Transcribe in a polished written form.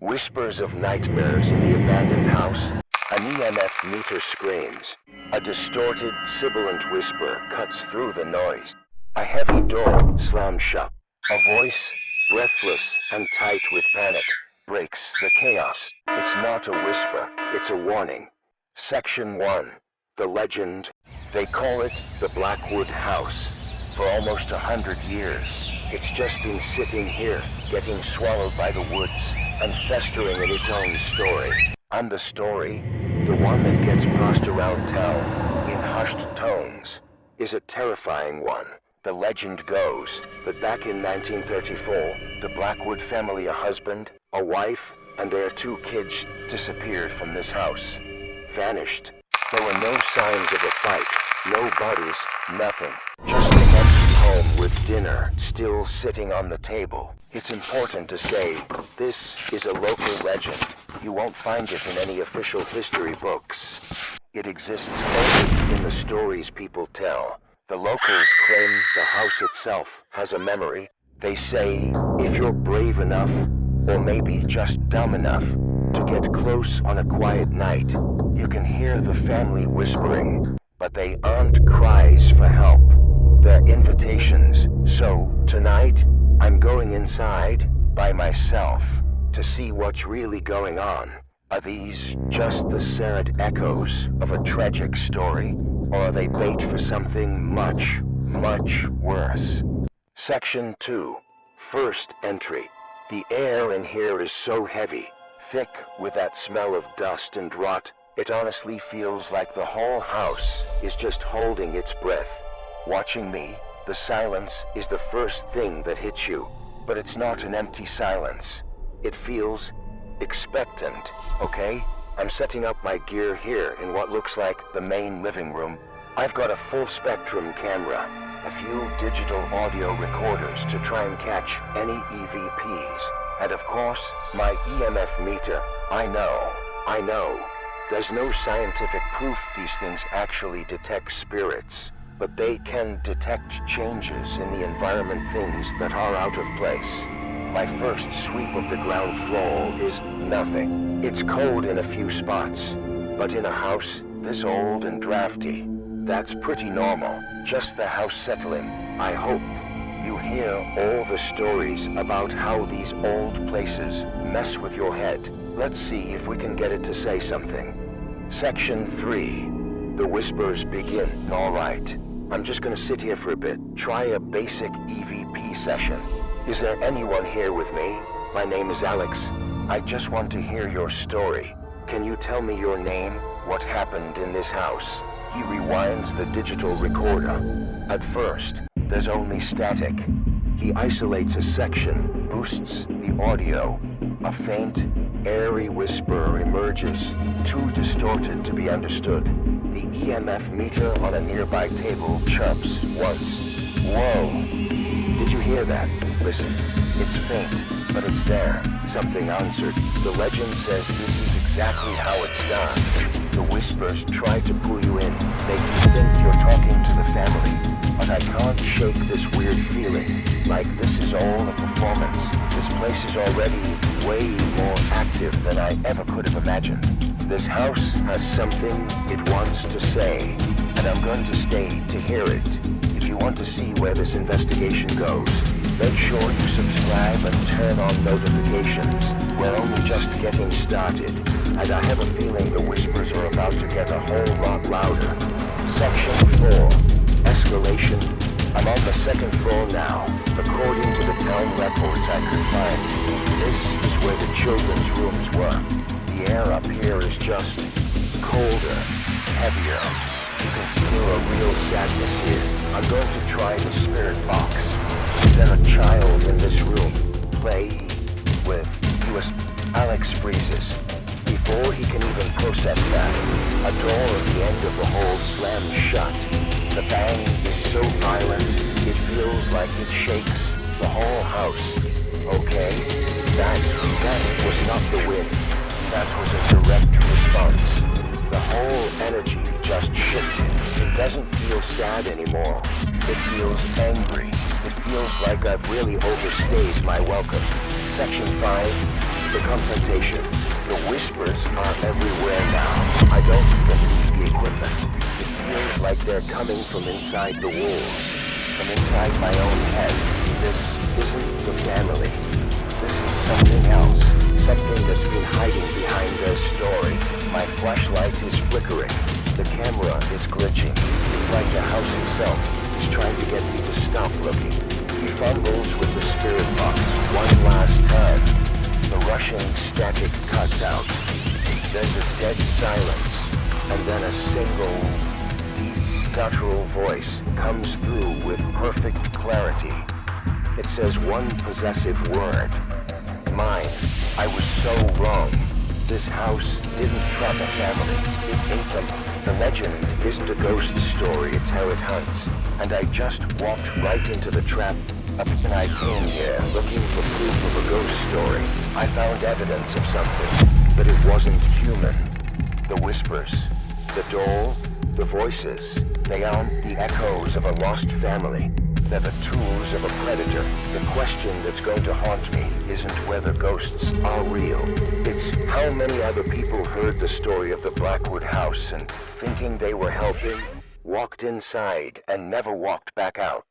Whispers of nightmares in the abandoned house. An EMF meter screams. A distorted, sibilant whisper cuts through the noise. A heavy door slams shut. A voice, breathless and tight with panic, breaks the chaos. It's not a whisper, it's a warning. Section 1. The legend. They call it the Blackwood House. For almost 100 years, it's just been sitting here, getting swallowed by the woods, and festering in its own story. And the story, the one that gets passed around town in hushed tones, is a terrifying one. The legend goes that back in 1934, the Blackwood family, a husband, a wife, and their 2 kids disappeared from this house. Vanished. There were no signs of a fight, no bodies, nothing. Just an empty home with dinner still sitting on the table. It's important to say, this is a local legend. You won't find it in any official history books. It exists only in the stories people tell. The locals claim the house itself has a memory. They say, if you're brave enough, or maybe just dumb enough, to get close on a quiet night, you can hear the family whispering, but they aren't cries for help. They're invitations. So, tonight, I'm going inside by myself to see what's really going on. Are these just the sad echoes of a tragic story, or are they bait for something much, much worse? Section 2. First entry. The air in here is so heavy, thick with that smell of dust and rot, it honestly feels like the whole house is just holding its breath. Watching me, the silence is the first thing that hits you, but it's not an empty silence. It feels expectant, okay? I'm setting up my gear here in what looks like the main living room. I've got a full-spectrum camera, a few digital audio recorders to try and catch any EVPs, and of course, my EMF meter. I know. There's no scientific proof these things actually detect spirits, but they can detect changes in the environment, things that are out of place. My first sweep of the ground floor is nothing. It's cold in a few spots, but in a house this old and drafty, that's pretty normal. Just the house settling. I hope you hear all the stories about how these old places mess with your head. Let's see if we can get it to say something. Section 3. The whispers begin. Alright, I'm just gonna sit here for a bit. Try a basic EVP session. Is there anyone here with me? My name is Alex. I just want to hear your story. Can you tell me your name? What happened in this house? He rewinds the digital recorder. At first, there's only static. He isolates a section, boosts the audio. A faint, airy whisper emerges, too distorted to be understood. The EMF meter on a nearby table chirps once. Whoa! Did you hear that? Listen, it's faint, but it's there. Something answered. The legend says this is exactly how it starts. The whispers try to pull you in, make you think you're talking to the family. But I can't shake this weird feeling, like this is all a performance. This place is already way more active than I ever could have imagined. This house has something it wants to say, and I'm going to stay to hear it. If you want to see where this investigation goes, make sure you subscribe and turn on notifications. We're only just getting started, and I have a feeling the whispers are about to get a whole lot louder. Section 4. Escalation. I'm on the 2nd floor now. According to the town records I could find, this is where the children's rooms were. The air up here is just colder, heavier. You can feel a real sadness here. I'm going to try the spirit box. Is there a child in this room? Play with. Alex freezes. Before he can even process that, a door at the end of the hall slams shut. The bang is so violent, it feels like it shakes the whole house. Okay, that was not the wind. That was a direct response. The whole energy just shifted. It doesn't feel sad anymore. It feels angry. It feels like I've really overstayed my welcome. Section 5. The confrontation. The whispers are everywhere now. I don't even need the equipment. It feels like they're coming from inside the walls, from inside my own head. This isn't the family. This is something else. Something that's been hiding behind their story. My flashlight is flickering. The camera is glitching. It's like the house itself is trying to get me to stop looking. He fumbles with the spirit box one last time. The rushing static cuts out. There's a dead silence, and then a single, deep, guttural voice comes through with perfect clarity. It says one possessive word. Mine. I was so wrong. This house didn't trap a family. It ate them. The legend isn't a ghost story, it's how it hunts. And I just walked right into the trap. When I came here looking for proof of a ghost story, I found evidence of something, but it wasn't human. The whispers, the doll, the voices, they aren't the echoes of a lost family. They're the tools of a predator. The question that's going to haunt me isn't whether ghosts are real. It's how many other people heard the story of the Blackwood House and, thinking they were helping, walked inside and never walked back out.